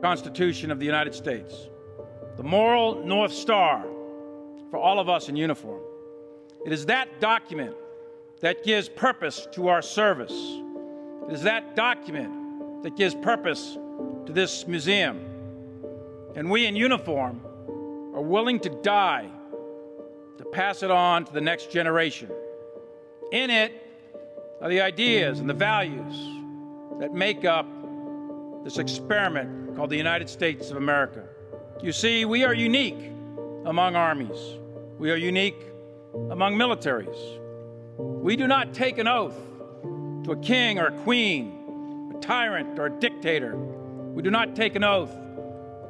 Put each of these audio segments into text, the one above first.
Constitution of the United States, the moral North Star for all of us in uniform. It is that document that gives purpose to our service. It is that document that gives purpose to this museum. And we in uniform are willing to die to pass it on to the next generation. In it are the ideas and the values that make up this experiment called the United States of America. You see, we are unique among armies. We are unique among militaries. We do not take an oath to a king or a queen, a tyrant or a dictator. We do not take an oath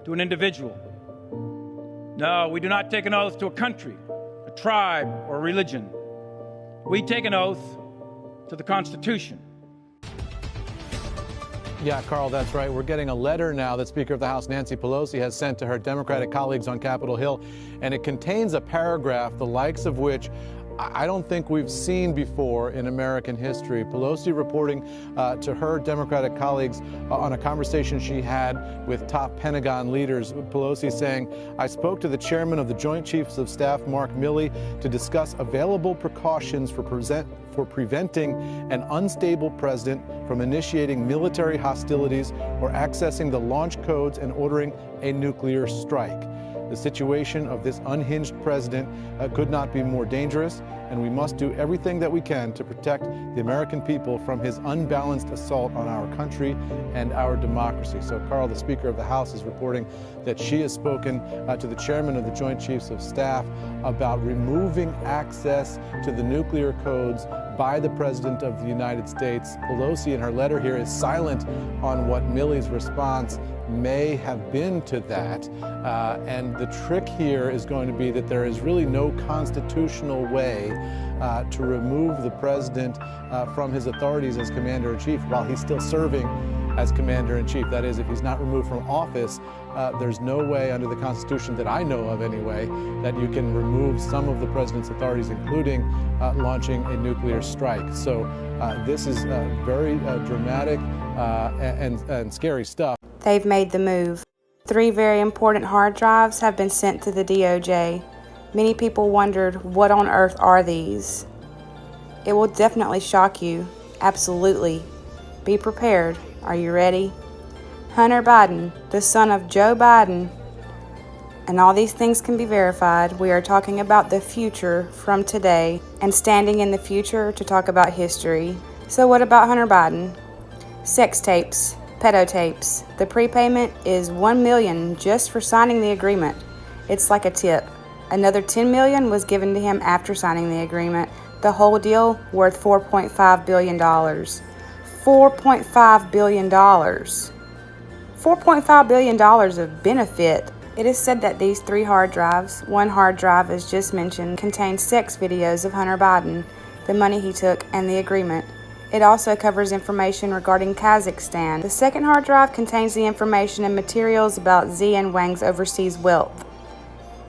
to an individual. No, we do not take an oath to a country, a tribe, or a religion. We take an oath to the Constitution. Yeah, Carl, that's right. We're getting a letter now that Speaker of the House Nancy Pelosi has sent to her Democratic colleagues on Capitol Hill, and it contains a paragraph the likes of which I don't think we've seen before in American history. Pelosi reporting to her Democratic colleagues on a conversation she had with top Pentagon leaders. Pelosi saying, "I spoke to the chairman of the Joint Chiefs of Staff, Mark Milley, to discuss available precautions for preventing an unstable president from initiating military hostilities or accessing the launch codes and ordering a nuclear strike. The situation of this unhinged president could not be more dangerous, and we must do everything that we can to protect the American people from his unbalanced assault on our country and our democracy." So, Carl, the Speaker of the House, is reporting that she has spoken to the chairman of the Joint Chiefs of Staff about removing access to the nuclear codes by the President of the United States. Pelosi, in her letter here, is silent on what Milley's response may have been to that. And the trick here is going to be that there is really no constitutional way to remove the president from his authorities as commander-in-chief while he's still serving as commander-in-chief. That is, if he's not removed from office, there's no way under the Constitution that I know of anyway that you can remove some of the president's authorities, including launching a nuclear strike. So this is very dramatic and scary stuff. They've made the move. 3 very important hard drives have been sent to the DOJ. Many people wondered, what on earth are these? It will definitely shock you. Absolutely. Be prepared. Are you ready? Hunter Biden, the son of Joe Biden, and all these things can be verified. We are talking about the future from today and standing in the future to talk about history. So what about Hunter Biden? Sex tapes. Pedo tapes. The prepayment is $1 million just for signing the agreement. It's like a tip. Another $10 million was given to him after signing the agreement. The whole deal worth $4.5 billion. $4.5 billion. $4.5 billion of benefit. It is said that these 3 hard drives, one hard drive as just mentioned, contains sex videos of Hunter Biden, the money he took, and the agreement. It also covers information regarding Kazakhstan. The second hard drive contains the information and materials about Xi and Wang's overseas wealth.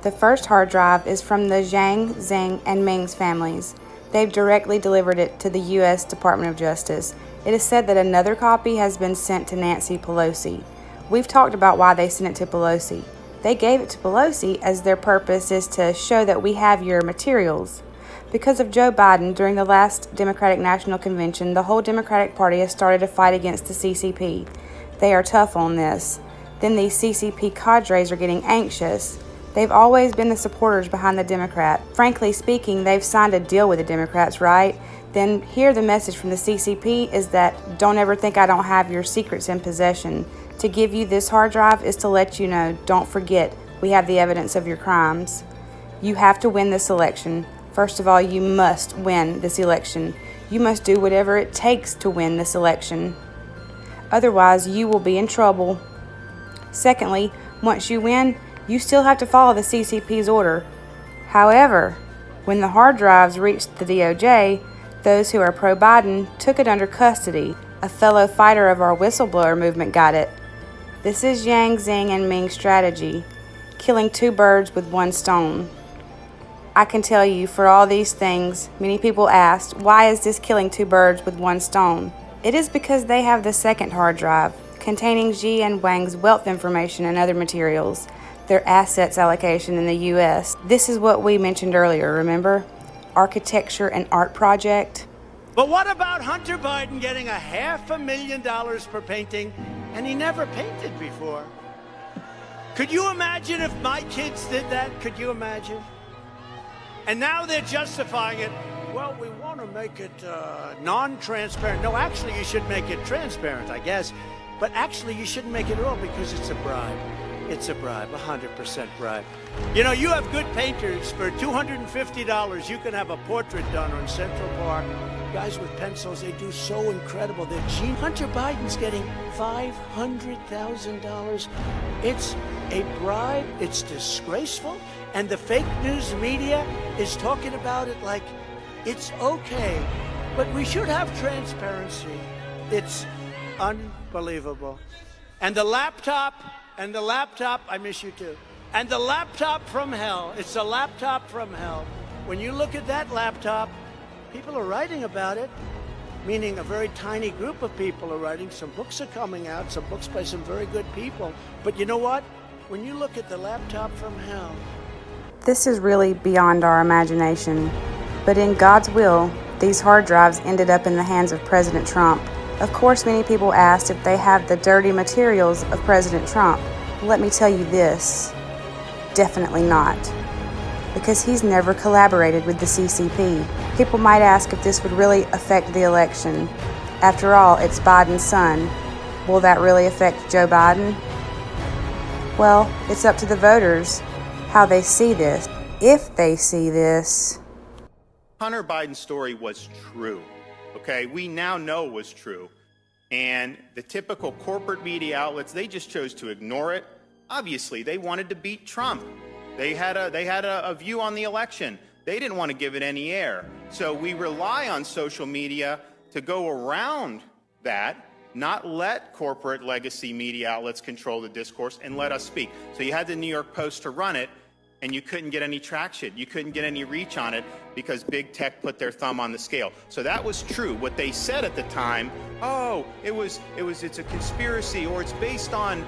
The first hard drive is from the Zhang, Zeng, and Ming's families. They've directly delivered it to the U.S. Department of Justice. It is said that another copy has been sent to Nancy Pelosi. We've talked about why they sent it to Pelosi. They gave it to Pelosi as their purpose is to show that we have your materials. Because of Joe Biden, during the last Democratic National Convention, the whole Democratic Party has started a fight against the CCP. They are tough on this. Then these CCP cadres are getting anxious. They've always been the supporters behind the Democrat. Frankly speaking, they've signed a deal with the Democrats, right? Then here the message from the CCP is that don't ever think I don't have your secrets in possession. To give you this hard drive is to let you know, don't forget, we have the evidence of your crimes. You have to win this election. First of all, you must win this election. You must do whatever it takes to win this election. Otherwise, you will be in trouble. Secondly, once you win, you still have to follow the CCP's order. However, when the hard drives reached the DOJ, those who are pro-Biden took it under custody. A fellow fighter of our whistleblower movement got it. This is Yang, Xing, and Ming's strategy, killing 2 birds with 1 stone. I can tell you, for all these things, many people asked, why is this killing 2 birds with 1 stone? It is because they have the second hard drive, containing Xi and Wang's wealth information and other materials, their assets allocation in the U.S. This is what we mentioned earlier, remember? Architecture and art project. But what about Hunter Biden getting $500,000 per painting, and he never painted before? Could you imagine if my kids did that? Could you imagine? And now they're justifying it. Well, we want to make it non-transparent. No, actually, you should make it transparent, I guess. But actually, you shouldn't make it at all because it's a bribe. It's a bribe, 100% bribe. You know, you have good painters. For $250, you can have a portrait done on Central Park. Guys with pencils, they do so incredible. They're genius. Hunter Biden's getting $500,000. It's a bribe. It's disgraceful. And the fake news media is talking about it like it's okay. But we should have transparency. It's unbelievable. And the laptop, I miss you too. And the laptop from hell, it's a laptop from hell. When you look at that laptop, people are writing about it, meaning a very tiny group of people are writing. Some books are coming out, some books by some very good people. But you know what? When you look at the laptop from hell. This is really beyond our imagination. But in God's will, these hard drives ended up in the hands of President Trump. Of course, many people asked if they have the dirty materials of President Trump. Let me tell you this, definitely not. Because he's never collaborated with the CCP. People might ask if this would really affect the election. After all, it's Biden's son. Will that really affect Joe Biden? Well, it's up to the voters how they see this. If they see this. Hunter Biden's story was true. Okay, we now know it was true. And the typical corporate media outlets, they just chose to ignore it. Obviously, they wanted to beat Trump. They had a view on the election. They didn't want to give it any air. So we rely on social media to go around that, not let corporate legacy media outlets control the discourse and let us speak. So you had the New York Post to run it, and you couldn't get any traction. You couldn't get any reach on it because big tech put their thumb on the scale. So that was true. What they said at the time, oh, it's a conspiracy, or it's based on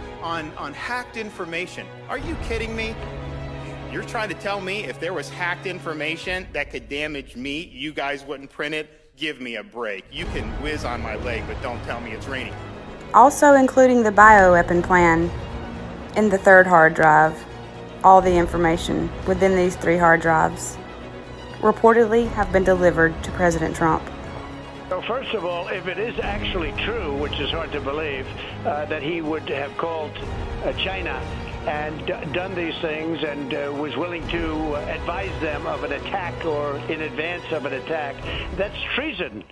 hacked information. Are you kidding me? You're trying to tell me if there was hacked information that could damage me, you guys wouldn't print it? Give me a break. You can whiz on my leg, but don't tell me it's raining. Also including the bioweapon plan in the third hard drive. All the information within these 3 hard drives reportedly have been delivered to President Trump. So first of all, if it is actually true, which is hard to believe, that he would have called China and done these things and was willing to advise them of an attack or in advance of an attack, that's treason.